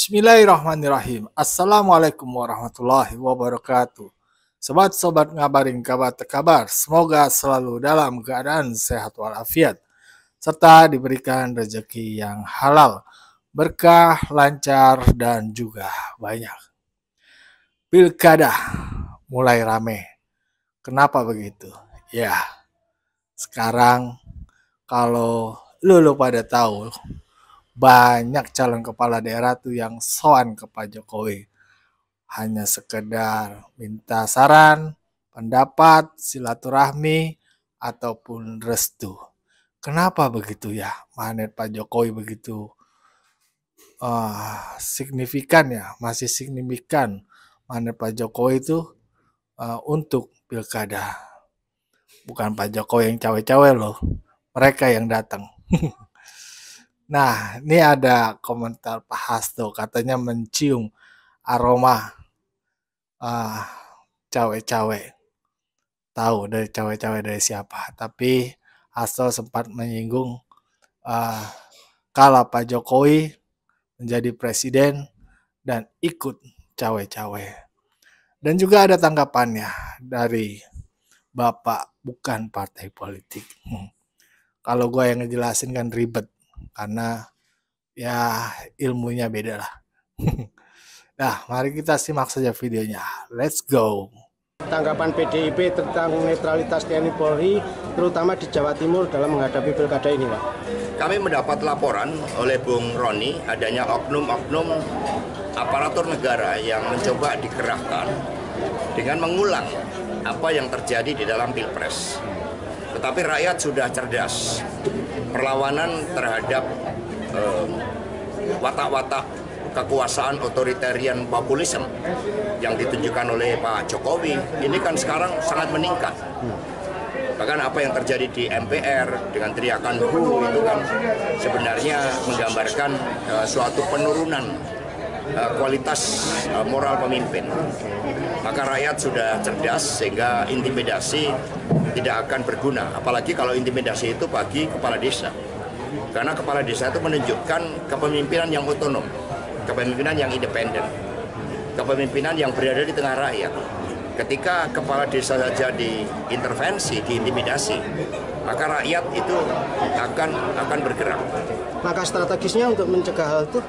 Bismillahirrahmanirrahim. Assalamualaikum warahmatullahi wabarakatuh. Sobat-sobat ngabarin kabar terkabar, semoga selalu dalam keadaan sehat walafiat, serta diberikan rezeki yang halal, berkah, lancar, dan juga banyak. Pilkada mulai rame. Kenapa begitu? Ya, sekarang kalau lu pada tahu, banyak calon kepala daerah tuh yang soan ke Pak Jokowi. Hanya sekedar minta saran, pendapat, silaturahmi, ataupun restu. Kenapa begitu ya? Magnet Pak Jokowi begitu signifikan ya, masih signifikan magnet Pak Jokowi itu untuk pilkada. Bukan Pak Jokowi yang cawe-cawe loh, mereka yang datang. Nah, ini ada komentar Pak Hasto, katanya mencium aroma cawe-cawe. Tahu dari cawe-cawe dari siapa. Tapi Hasto sempat menyinggung kalau Pak Jokowi menjadi presiden dan ikut cawe-cawe. Dan juga ada tanggapannya dari Bapak bukan partai politik. Kalau gue yang ngejelasin kan ribet. Karena ya ilmunya beda lah. Nah, mari kita simak saja videonya. Let's go. Tanggapan PDIP tentang netralitas TNI Polri, terutama di Jawa Timur dalam menghadapi pilkada ini, Pak. Kami mendapat laporan oleh Bung Roni adanya oknum-oknum aparatur negara yang mencoba dikerahkan dengan mengulang apa yang terjadi di dalam Pilpres. Tetapi rakyat sudah cerdas. Perlawanan terhadap watak-watak kekuasaan otoritarian populisme yang ditunjukkan oleh Pak Jokowi ini kan sekarang sangat meningkat. Bahkan apa yang terjadi di MPR dengan teriakan itu kan sebenarnya menggambarkan suatu penurunan kualitas moral pemimpin. Maka rakyat sudah cerdas sehingga intimidasi tidak akan berguna, apalagi kalau intimidasi itu bagi kepala desa. Karena kepala desa itu menunjukkan kepemimpinan yang otonom, kepemimpinan yang independen, kepemimpinan yang berada di tengah rakyat. Ketika kepala desa saja diintervensi, diintimidasi, maka rakyat itu akan bergerak. Maka strategisnya untuk mencegah hal itu?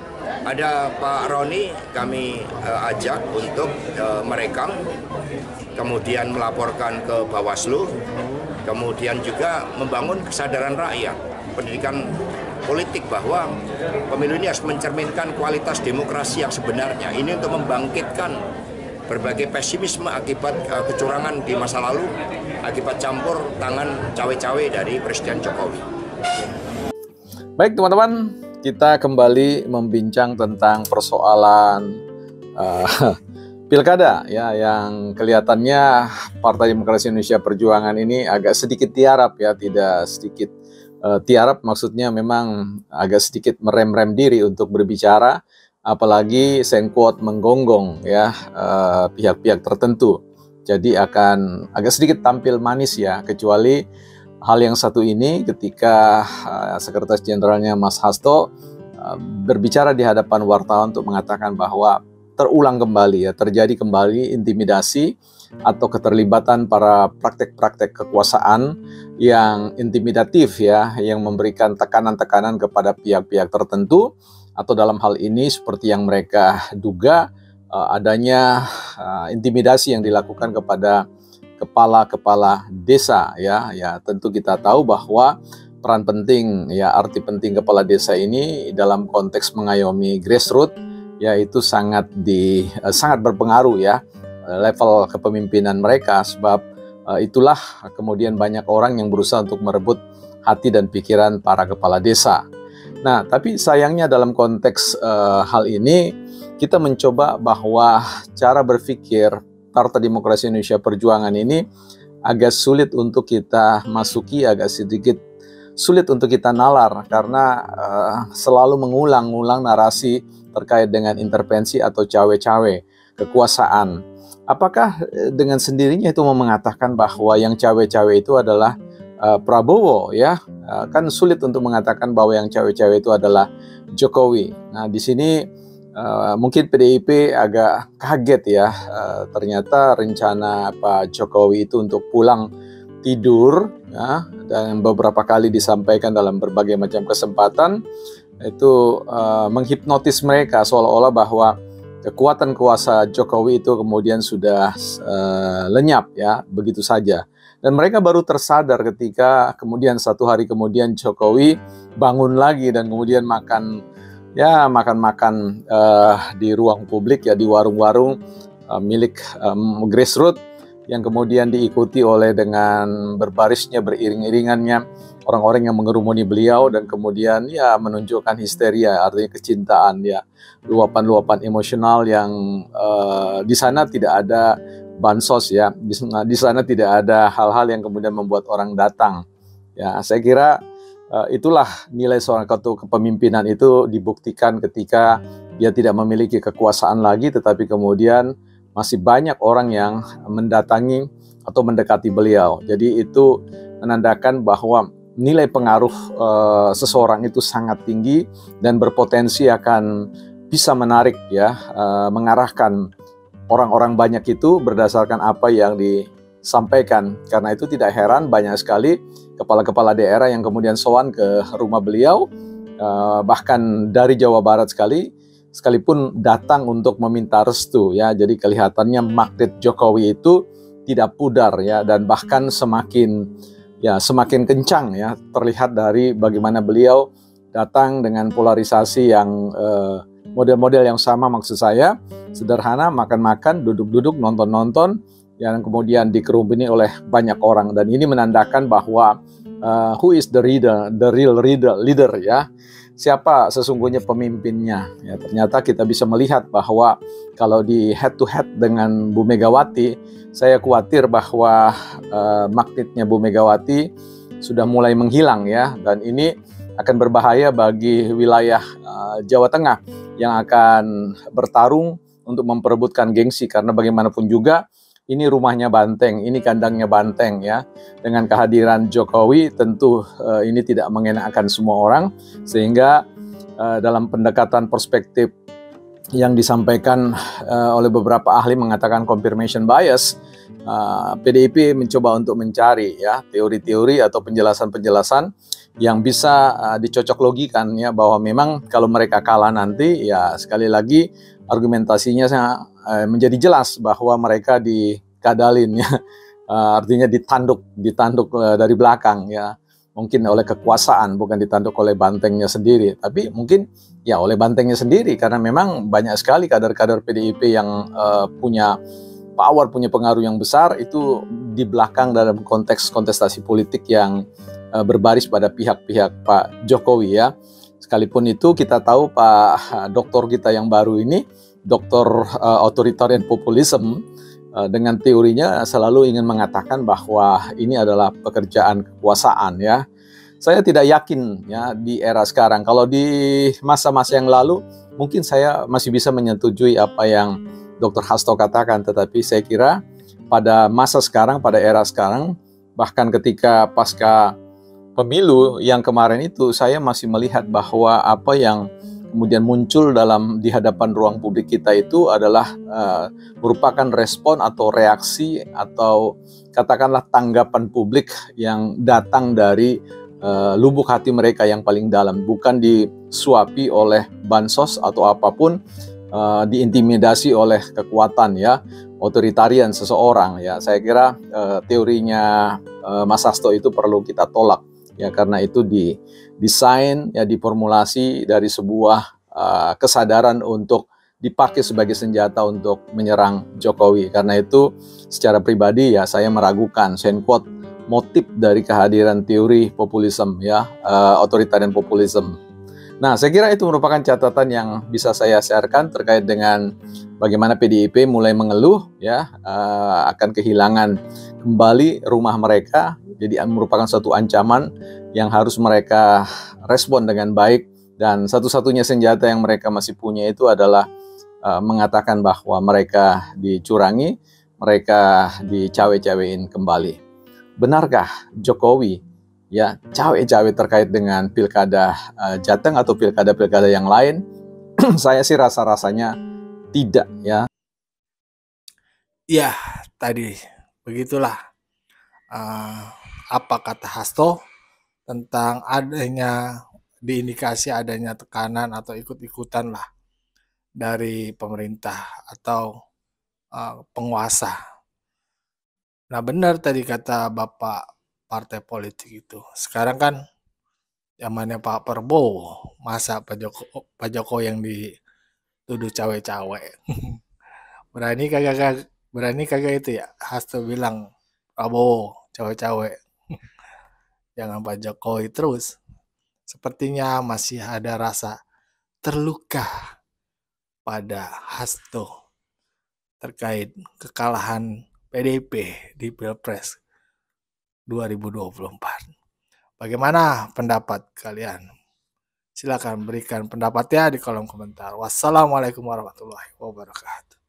Ada Pak Roni, kami ajak untuk merekam, kemudian melaporkan ke Bawaslu, kemudian juga membangun kesadaran rakyat, pendidikan politik bahwa pemilu ini harus mencerminkan kualitas demokrasi yang sebenarnya. Ini untuk membangkitkan berbagai pesimisme akibat kecurangan di masa lalu, akibat campur tangan cawe-cawe dari Presiden Jokowi. Baik teman-teman, kita kembali membincang tentang persoalan pilkada ya, yang kelihatannya Partai Demokrasi Indonesia Perjuangan ini agak sedikit tiarap ya, tidak sedikit tiarap, maksudnya memang agak sedikit merem-rem diri untuk berbicara, apalagi quote menggonggong ya pihak-pihak tertentu. Jadi akan agak sedikit tampil manis ya, kecuali hal yang satu ini ketika Sekretaris Jenderalnya Mas Hasto berbicara di hadapan wartawan untuk mengatakan bahwa terulang kembali ya, terjadi kembali intimidasi atau keterlibatan para praktek-praktek kekuasaan yang intimidatif ya, yang memberikan tekanan-tekanan kepada pihak-pihak tertentu, atau dalam hal ini seperti yang mereka duga adanya intimidasi yang dilakukan kepada kepala-kepala desa ya. Ya tentu kita tahu bahwa peran penting ya, arti penting kepala desa ini dalam konteks mengayomi grassroots ya, itu sangat berpengaruh ya level kepemimpinan mereka, sebab itulah kemudian banyak orang yang berusaha untuk merebut hati dan pikiran para kepala desa. Nah, tapi sayangnya dalam konteks hal ini kita mencoba bahwa cara berpikir Partai Demokrasi Indonesia Perjuangan ini agak sulit untuk kita masuki, agak sedikit sulit untuk kita nalar, karena selalu mengulang-ulang narasi terkait dengan intervensi atau cawe-cawe kekuasaan. Apakah dengan sendirinya itu mau mengatakan bahwa yang cawe-cawe itu adalah Prabowo ya? Kan sulit untuk mengatakan bahwa yang cawe-cawe itu adalah Jokowi. Nah, di sini mungkin PDIP agak kaget ya, ternyata rencana Pak Jokowi itu untuk pulang tidur ya, dan beberapa kali disampaikan dalam berbagai macam kesempatan itu menghipnotis mereka seolah-olah bahwa kekuatan kuasa Jokowi itu kemudian sudah lenyap ya, begitu saja. Dan mereka baru tersadar ketika kemudian satu hari kemudian Jokowi bangun lagi dan kemudian makan di ruang publik ya, di warung-warung milik grassroots yang kemudian diikuti oleh dengan berbarisnya, beriring-iringannya orang-orang yang mengerumuni beliau dan kemudian ya menunjukkan histeria, artinya kecintaan ya, luapan-luapan emosional yang di sana tidak ada bansos ya, di sana tidak ada hal-hal yang kemudian membuat orang datang ya. Saya kira itulah nilai seorang ketua kepemimpinan itu dibuktikan ketika dia tidak memiliki kekuasaan lagi, tetapi kemudian masih banyak orang yang mendatangi atau mendekati beliau. Jadi itu menandakan bahwa nilai pengaruh seseorang itu sangat tinggi dan berpotensi akan bisa menarik ya, mengarahkan orang-orang banyak itu berdasarkan apa yang disampaikan. Karena itu tidak heran banyak sekali kepala-kepala daerah yang kemudian sowan ke rumah beliau, bahkan dari Jawa Barat sekalipun datang untuk meminta restu ya. Jadi kelihatannya magnet Jokowi itu tidak pudar ya, dan bahkan semakin kencang ya, terlihat dari bagaimana beliau datang dengan polarisasi yang model-model yang sama, maksud saya sederhana, makan-makan, duduk-duduk, nonton-nonton, yang kemudian dikerumuni oleh banyak orang. Dan ini menandakan bahwa who is the real leader ya. Siapa sesungguhnya pemimpinnya ya. Ternyata kita bisa melihat bahwa kalau di head to head dengan Bu Megawati, saya khawatir bahwa magnetnya Bu Megawati sudah mulai menghilang ya, dan ini akan berbahaya bagi wilayah Jawa Tengah yang akan bertarung untuk memperebutkan gengsi, karena bagaimanapun juga ini rumahnya Banteng, ini kandangnya Banteng ya. Dengan kehadiran Jokowi tentu ini tidak mengenakan semua orang, sehingga dalam pendekatan perspektif yang disampaikan oleh beberapa ahli mengatakan confirmation bias, PDIP mencoba untuk mencari ya teori-teori atau penjelasan-penjelasan yang bisa dicocok logikan ya, bahwa memang kalau mereka kalah nanti ya sekali lagi argumentasinya menjadi jelas bahwa mereka dikadalin ya, artinya ditanduk dari belakang ya, mungkin oleh kekuasaan, bukan ditanduk oleh bantengnya sendiri, tapi mungkin ya oleh bantengnya sendiri, karena memang banyak sekali kader-kader PDIP yang punya power, punya pengaruh yang besar itu di belakang dalam konteks kontestasi politik yang berbaris pada pihak-pihak Pak Jokowi ya. Sekalipun itu kita tahu Pak doktor kita yang baru ini, Doktor Authoritarian Populism, dengan teorinya selalu ingin mengatakan bahwa ini adalah pekerjaan kekuasaan ya. Saya tidak yakin ya di era sekarang. Kalau di masa-masa yang lalu mungkin saya masih bisa menyetujui apa yang Dr. Hasto katakan, tetapi saya kira pada masa sekarang, pada era sekarang, bahkan ketika pasca pemilu yang kemarin itu, saya masih melihat bahwa apa yang kemudian muncul di hadapan ruang publik kita itu adalah merupakan respon atau reaksi atau katakanlah tanggapan publik yang datang dari lubuk hati mereka yang paling dalam, bukan disuapi oleh bansos atau apapun, diintimidasi oleh kekuatan ya, otoritarian seseorang ya. Saya kira teorinya Mas Hasto itu perlu kita tolak ya, karena itu didesain ya, diformulasi dari sebuah kesadaran untuk dipakai sebagai senjata untuk menyerang Jokowi. Karena itu secara pribadi ya saya meragukan, saya quote, motif dari kehadiran teori populisme ya, authoritarian populisme. Nah, saya kira itu merupakan catatan yang bisa saya sharekan terkait dengan bagaimana PDIP mulai mengeluh ya, akan kehilangan kembali rumah mereka. Jadi merupakan suatu ancaman yang harus mereka respon dengan baik, dan satu-satunya senjata yang mereka masih punya itu adalah mengatakan bahwa mereka dicurangi, mereka dicawe-cawein kembali. Benarkah Jokowi ya cawe-cawe terkait dengan pilkada Jateng atau pilkada-pilkada yang lain? Saya sih rasa-rasanya tidak ya. Ya, tadi begitulah apa kata Hasto tentang adanya diindikasi adanya tekanan atau ikut-ikutan lah dari pemerintah atau penguasa. Nah benar tadi kata Bapak partai politik itu. Sekarang kan zamannya Pak Prabowo, masa Pak Joko yang dituduh cawe-cawe. Berani kagak itu ya. Hasto bilang Prabowo cawe-cawe. Jangan Pak Jokowi terus. Sepertinya masih ada rasa terluka pada Hasto terkait kekalahan PDIP di Pilpres 2024. Bagaimana pendapat kalian? Silakan berikan pendapatnya di kolom komentar. Wassalamualaikum warahmatullahi wabarakatuh.